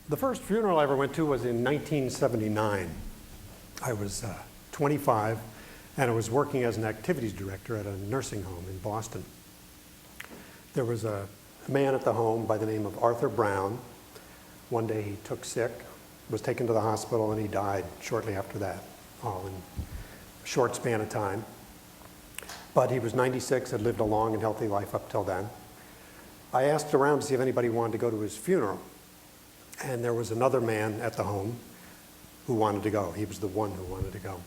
The first funeral I ever went to was in 1979. I was 25, and I was working as an activities director at a nursing home in Boston. There was a man at the home by the name of Arthur Brown. One day he took sick, was taken to the hospital, and he died shortly after that, all in a short span of time. But he was 96, had lived a long and healthy life up till then. I asked around to see if anybody wanted to go to his funeral. And there was another man at the home who wanted to go. He was the one who wanted to go.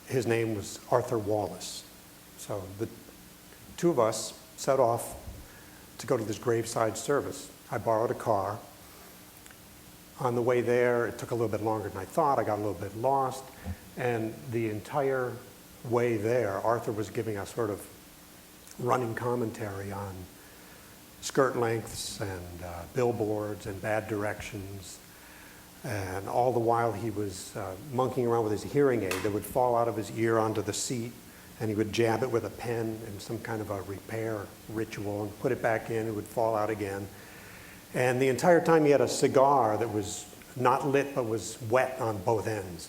His name was Arthur Wallace. So the two of us set off to go to this graveside service. I borrowed a car. On the way there, it took a little bit longer than I thought. I got a little bit lost. And the entire way there, Arthur was giving a sort of running commentary on skirt lengths and billboards and bad directions. And all the while he was monkeying around with his hearing aid that would fall out of his ear onto the seat, and he would jab it with a pen in some kind of a repair ritual and put it back in, it would fall out again. And the entire time he had a cigar that was not lit but was wet on both ends.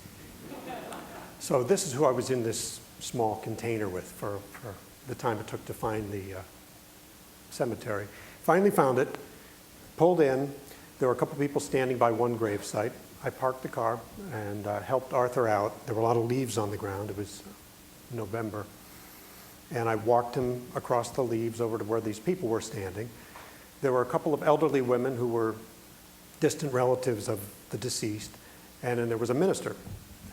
So this is who I was in this small container with for the time it took to find the cemetery. Finally found it, pulled in. There were a couple people standing by one gravesite. I parked the car and helped Arthur out. There were a lot of leaves on the ground. It was November. And I walked him across the leaves over to where these people were standing. There were a couple of elderly women who were distant relatives of the deceased, and then there was a minister.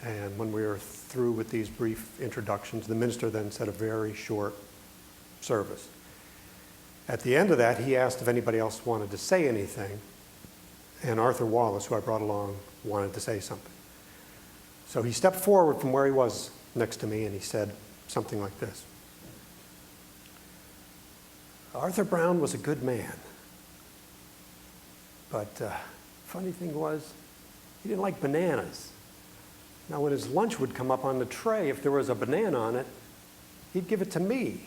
And when we were through with these brief introductions, the minister then said a very short service. At the end of that, he asked if anybody else wanted to say anything, and Arthur Wallace, who I brought along, wanted to say something. So he stepped forward from where he was next to me, and he said something like this. Arthur Brown was a good man, but funny thing was, he didn't like bananas. Now, when his lunch would come up on the tray, if there was a banana on it, he'd give it to me.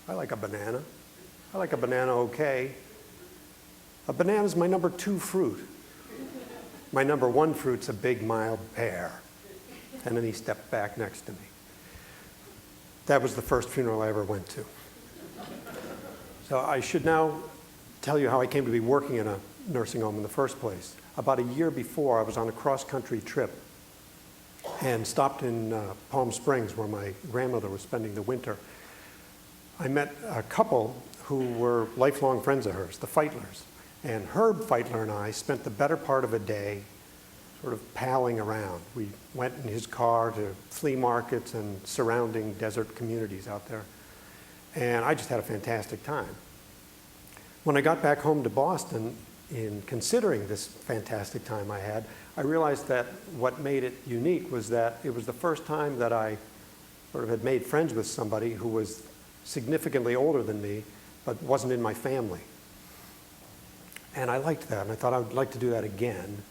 I like a banana. I like a banana okay. A banana's my number 2 fruit. My number 1 fruit's a big, mild pear. And then he stepped back next to me. That was the first funeral I ever went to. So I should now tell you how I came to be working in a nursing home in the first place. About a year before, I was on a cross-country trip and stopped in Palm Springs, where my grandmother was spending the winter. I met a couple who were lifelong friends of hers, the Feitlers. And Herb Feitler and I spent the better part of a day sort of palling around. We went in his car to flea markets and surrounding desert communities out there. And I just had a fantastic time. When I got back home to Boston, in considering this fantastic time I had, I realized that what made it unique was that it was the first time that I sort of had made friends with somebody who was significantly older than me, but wasn't in my family. And I liked that, and I thought I would like to do that again.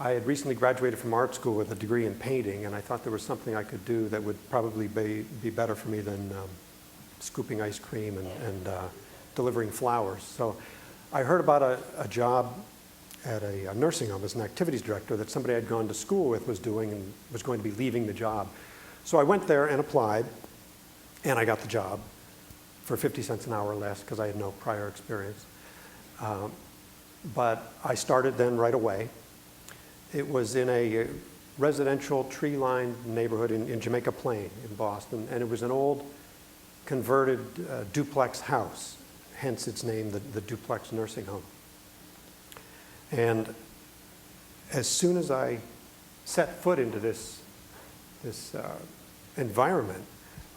I had recently graduated from art school with a degree in painting, and I thought there was something I could do that would probably be better for me than scooping ice cream and delivering flowers. So I heard about a job at a nursing home as an activities director that somebody I'd gone to school with was doing and was going to be leaving the job. So I went there and applied, and I got the job for 50 cents an hour less because I had no prior experience. But I started then right away. It was in a residential tree-lined neighborhood in Jamaica Plain in Boston, and it was an old converted duplex house, hence its name, the duplex nursing home. And as soon as I set foot into this environment,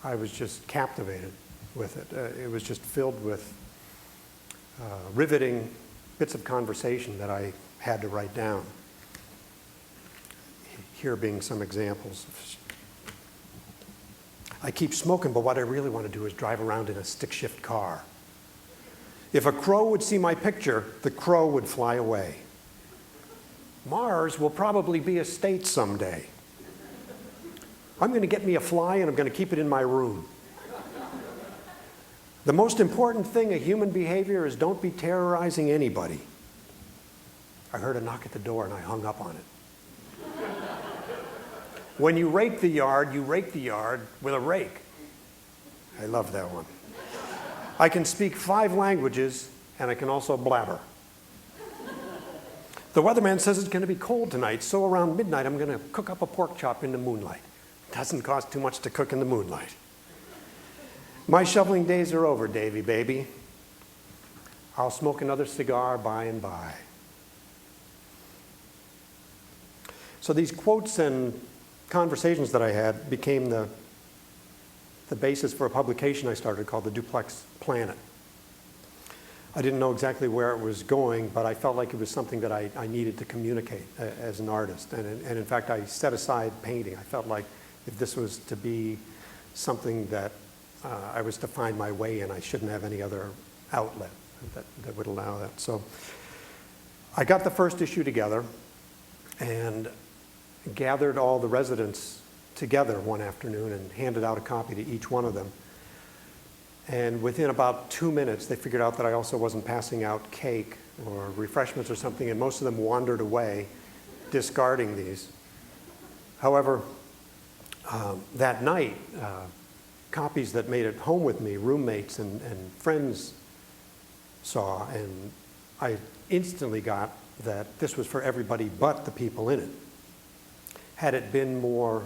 I was just captivated with it. It was just filled with riveting bits of conversation that I had to write down. Here being some examples. I keep smoking, but what I really want to do is drive around in a stick-shift car. If a crow would see my picture, the crow would fly away. Mars will probably be a state someday. I'm going to get me a fly and I'm going to keep it in my room. The most important thing of human behavior is don't be terrorizing anybody. I heard a knock at the door and I hung up on it. When you rake the yard with a rake. I love that one. I can speak 5 languages and I can also blabber. The weatherman says it's going to be cold tonight, so around midnight I'm going to cook up a pork chop in the moonlight. Doesn't cost too much to cook in the moonlight. My shoveling days are over, Davy baby. I'll smoke another cigar by and by. So these quotes and conversations that I had became the basis for a publication I started called The Duplex Planet. I didn't know exactly where it was going, but I felt like it was something that I needed to communicate as an artist. And in fact, I set aside painting. I felt like if this was to be something that I was to find my way in, I shouldn't have any other outlet that would allow that. So I got the first issue together and gathered all the residents together one afternoon and handed out a copy to each one of them. And within about 2 minutes, they figured out that I also wasn't passing out cake or refreshments or something, and most of them wandered away, discarding these. However, that night, copies that made it home with me, roommates and friends saw, and I instantly got that this was for everybody but the people in it. Had it been more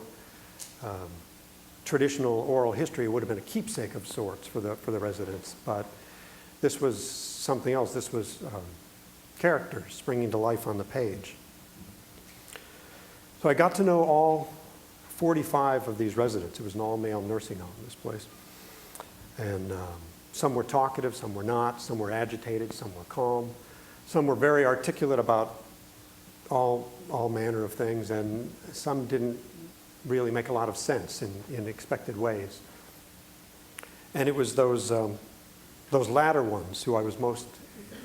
traditional oral history, it would have been a keepsake of sorts for the residents, but this was something else. This was characters springing to life on the page. So I got to know all 45 of these residents. It was an all-male nursing home, this place. And some were talkative, some were not, some were agitated, some were calm, some were very articulate about all manner of things, and some didn't really make a lot of sense in expected ways. And it was those latter ones who I was most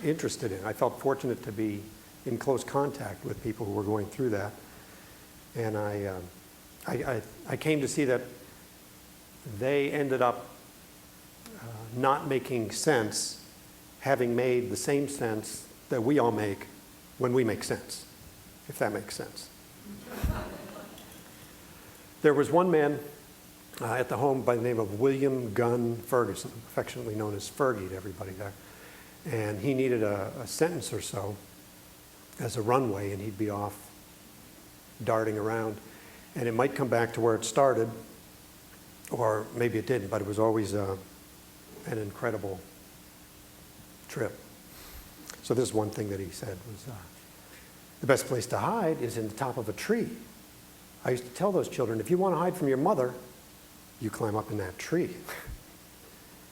interested in. I felt fortunate to be in close contact with people who were going through that. And I came to see that they ended up not making sense, having made the same sense that we all make when we make sense, if that makes sense. There was one man at the home by the name of William Gunn Ferguson, affectionately known as Fergie to everybody there. And he needed a sentence or so as a runway, and he'd be off darting around. And it might come back to where it started, or maybe it didn't, but it was always an incredible trip. So this is one thing that he said was, the best place to hide is in the top of a tree. I used to tell those children, if you want to hide from your mother, you climb up in that tree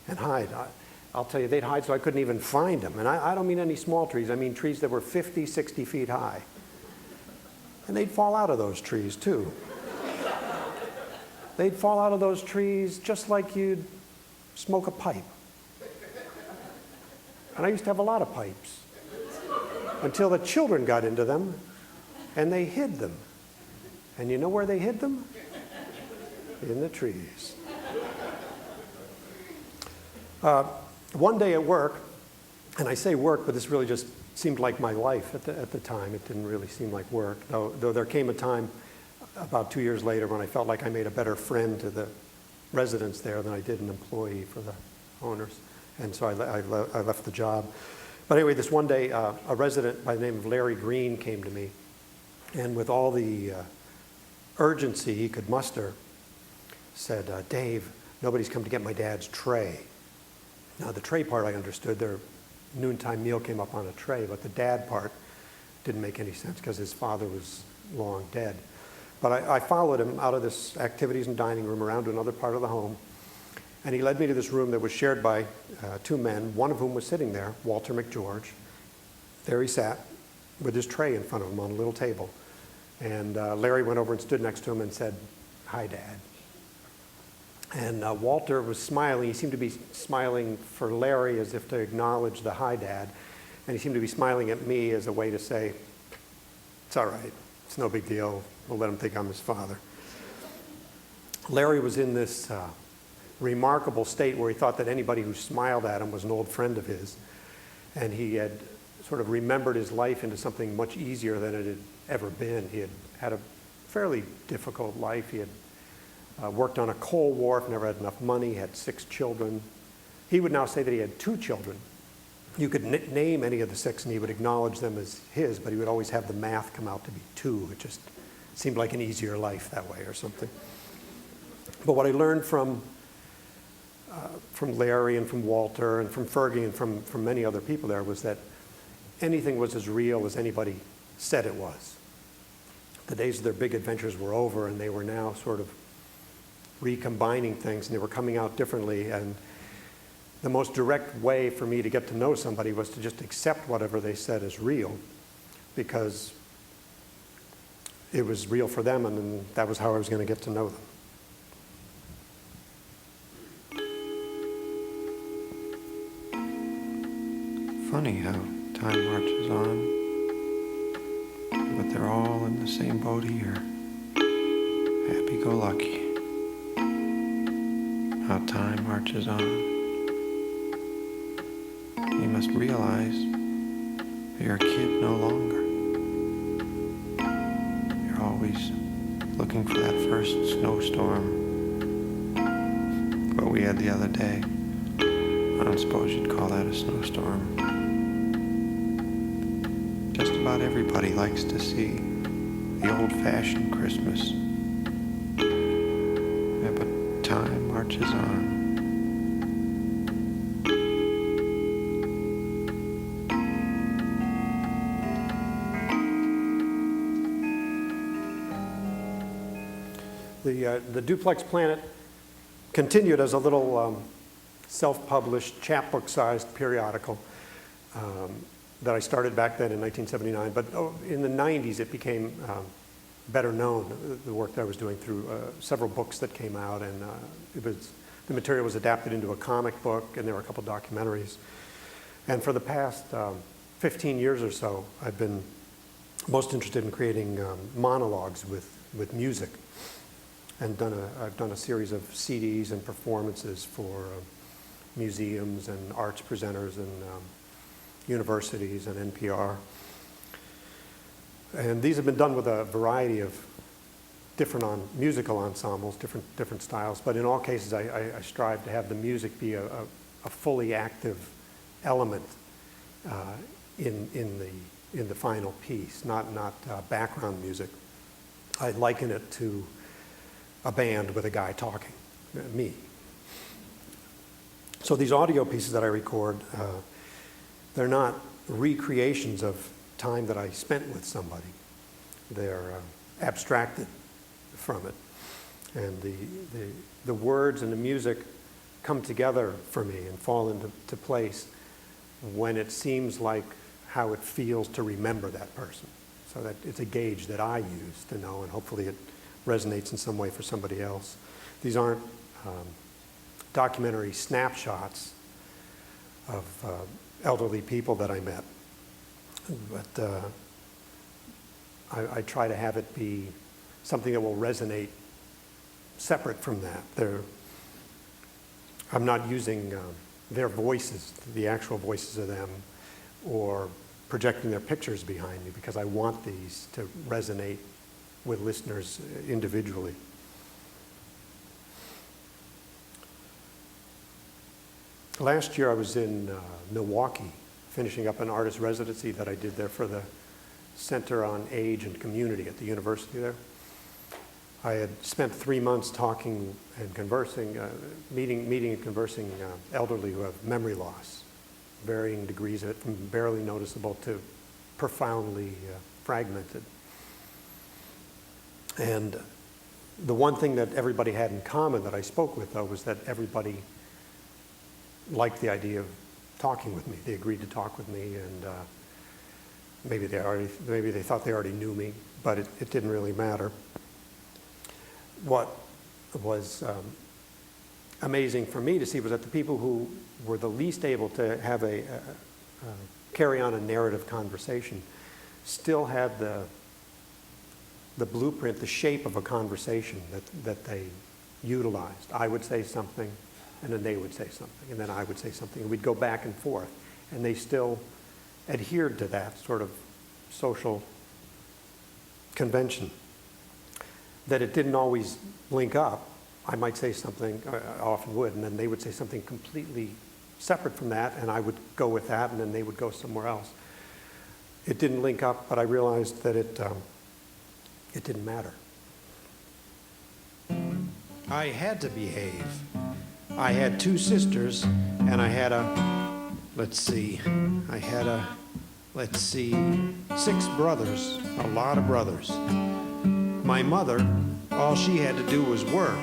and hide. I'll tell you, they'd hide so I couldn't even find them. And I don't mean any small trees. I mean trees that were 50, 60 feet high. And they'd fall out of those trees, too. They'd fall out of those trees just like you'd smoke a pipe. And I used to have a lot of pipes until the children got into them and they hid them. And you know where they hid them? In the trees. One day at work, and I say work, but this really just seemed like my life at the time. It didn't really seem like work, though there came a time about 2 years later when I felt like I made a better friend to the residents there than I did an employee for the owners. And so I left the job. But anyway, this one day, a resident by the name of Larry Green came to me, and with all the urgency he could muster, said, Dave, nobody's come to get my dad's tray. Now, the tray part I understood. Their noontime meal came up on a tray, but the dad part didn't make any sense because his father was long dead. But I followed him out of this activities and dining room around to another part of the home, and he led me to this room that was shared by 2 men, one of whom was sitting there, Walter McGeorge. There he sat with his tray in front of him on a little table. And Larry went over and stood next to him and said, "Hi, Dad." And Walter was smiling. He seemed to be smiling for Larry as if to acknowledge the "Hi, Dad." And he seemed to be smiling at me as a way to say, "It's all right. It's no big deal. We'll let him think I'm his father." Larry was in this remarkable state where he thought that anybody who smiled at him was an old friend of his. And he had sort of remembered his life into something much easier than it had ever been. He had had a fairly difficult life. He had worked on a coal wharf, never had enough money, had 6 children. He would now say that he had 2 children. You could name any of the 6 and he would acknowledge them as his, but he would always have the math come out to be 2. It just seemed like an easier life that way or something. But what I learned from Larry and from Walter and from Fergie and from many other people there was that anything was as real as anybody said it was. The days of their big adventures were over, and they were now sort of recombining things, and they were coming out differently. And the most direct way for me to get to know somebody was to just accept whatever they said as real, because it was real for them, and then that was how I was going to get to know them. Funny how time marches on, but they're all in the same boat here. Happy-go-lucky. How time marches on. You must realize you're a kid no longer. You're always looking for that first snowstorm. What we had the other day. I don't suppose you'd call that a snowstorm. Just about everybody likes to see the old-fashioned Christmas. Yeah, but time marches on. The Duplex Planet continued as a little self-published, chapbook-sized periodical that I started back then in 1979. But in the 90s, it became better known, the work that I was doing, through several books that came out. And the material was adapted into a comic book, and there were a couple documentaries. And for the past 15 years or so, I've been most interested in creating monologues with music. And I've done a series of CDs and performances for museums and arts presenters and universities and NPR. And these have been done with a variety of different musical ensembles, different styles. But in all cases, I strive to have the music be a fully active element in the final piece, not background music. I liken it to a band with a guy talking, me. So these audio pieces that I record, they're not recreations of time that I spent with somebody. They're abstracted from it. And the words and the music come together for me and fall into place when it seems like how it feels to remember that person. So that it's a gauge that I use to know, and hopefully it resonates in some way for somebody else. These aren't documentary snapshots of elderly people that I met, but I try to have it be something that will resonate separate from that. I'm not using their voices, the actual voices of them, or projecting their pictures behind me, because I want these to resonate with listeners individually. Last year I was in Milwaukee, finishing up an artist residency that I did there for the Center on Age and Community at the university there. I had spent 3 months talking and conversing, meeting and conversing elderly who have memory loss, varying degrees of it, from barely noticeable to profoundly fragmented. And the one thing that everybody had in common that I spoke with, though, was that everybody liked the idea of talking with me. They agreed to talk with me, and maybe they thought they already knew me, but it didn't really matter. What was amazing for me to see was that the people who were the least able to have carry on a narrative conversation still had the blueprint, the shape of a conversation that they utilized. I would say something, and then they would say something, and then I would say something, and we'd go back and forth, and they still adhered to that sort of social convention. That it didn't always link up. I might say something, I often would, and then they would say something completely separate from that, and I would go with that, and then they would go somewhere else. It didn't link up, but I realized that it didn't matter. I had to behave. I had 2 sisters, and I had 6 brothers, a lot of brothers. My mother, all she had to do was work.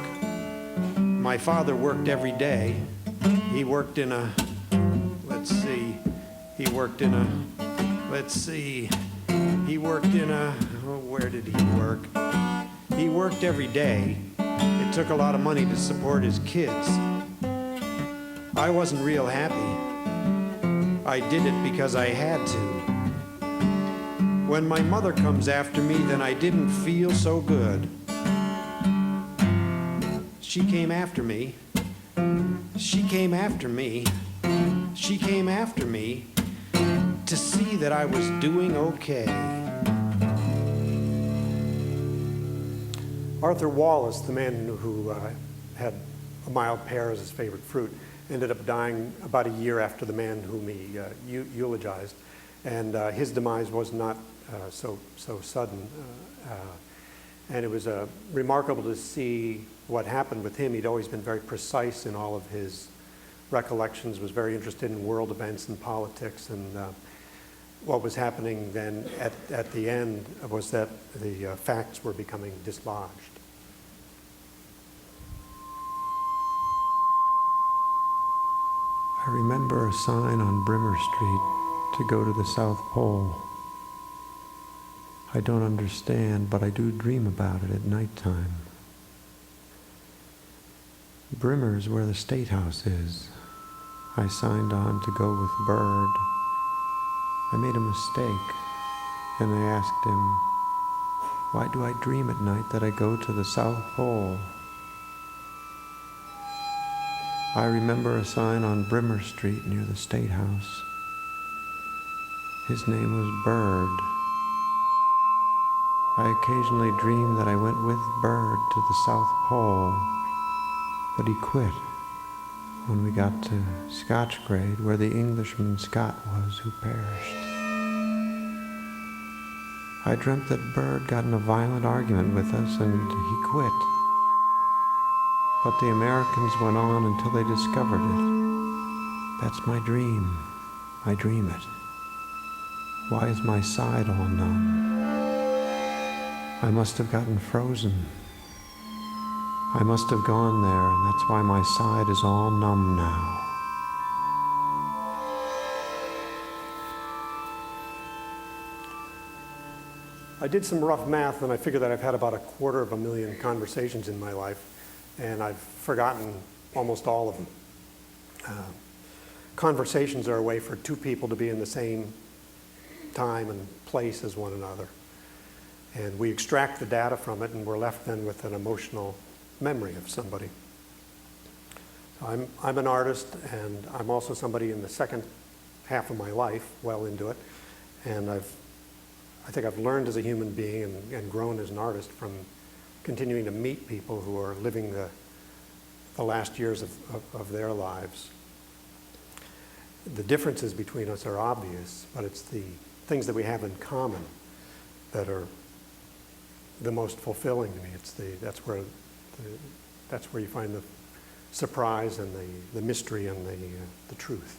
My father worked every day. He worked in a, where did he work? He worked every day. It took a lot of money to support his kids. I wasn't real happy. I did it because I had to. When my mother comes after me, then I didn't feel so good. She came after me. She came after me. She came after me to see that I was doing okay. Arthur Wallace, the man who had a mild pear as his favorite fruit, ended up dying about a year after the man whom he eulogized. And his demise was not so sudden. And it was remarkable to see what happened with him. He'd always been very precise in all of his recollections, was very interested in world events and politics. And what was happening then at the end was that the facts were becoming dislodged. I remember a sign on Brimmer Street to go to the South Pole. I don't understand, but I do dream about it at nighttime. Brimmer is where the State House is. I signed on to go with Bird. I made a mistake, and I asked him, why do I dream at night that I go to the South Pole? I remember a sign on Brimmer Street near the State House. His name was Bird. I occasionally dream that I went with Bird to the South Pole, but he quit when we got to Scotch grade, where the Englishman Scott was who perished. I dreamt that Bird got in a violent argument with us and he quit. But the Americans went on until they discovered it. That's my dream. I dream it. Why is my side all numb? I must have gotten frozen. I must have gone there, and that's why my side is all numb now. I did some rough math, and I figured that I've had about 250,000 conversations in my life, and I've forgotten almost all of them. Conversations are a way for 2 people to be in the same time and place as one another. And we extract the data from it, and we're left then with an emotional memory of somebody. I'm an artist, and I'm also somebody in the second half of my life, well into it, and I think I've learned as a human being and grown as an artist from continuing to meet people who are living the last years of their lives. The differences between us are obvious, but it's the things that we have in common that are the most fulfilling to me. That's where you find the surprise and the mystery and the truth.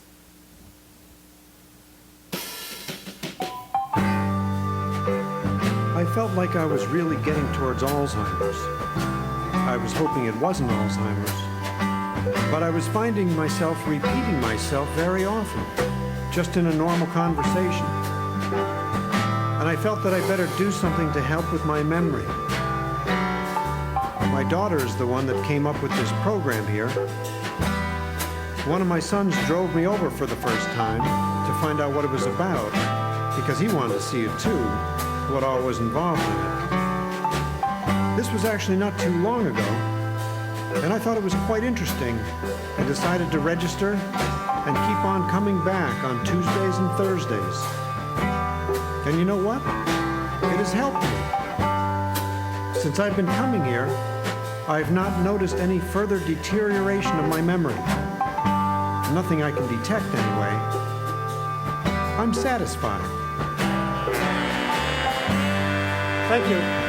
I felt like I was really getting towards Alzheimer's. I was hoping it wasn't Alzheimer's, but I was finding myself repeating myself very often, just in a normal conversation. And I felt that I better do something to help with my memory. My daughter is the one that came up with this program here. One of my sons drove me over for the first time to find out what it was about, because he wanted to see it too, what all was involved in it. This was actually not too long ago, and I thought it was quite interesting and decided to register and keep on coming back on Tuesdays and Thursdays. And you know what? It has helped me. Since I've been coming here, I have not noticed any further deterioration of my memory. Nothing I can detect anyway. I'm satisfied. Thank you.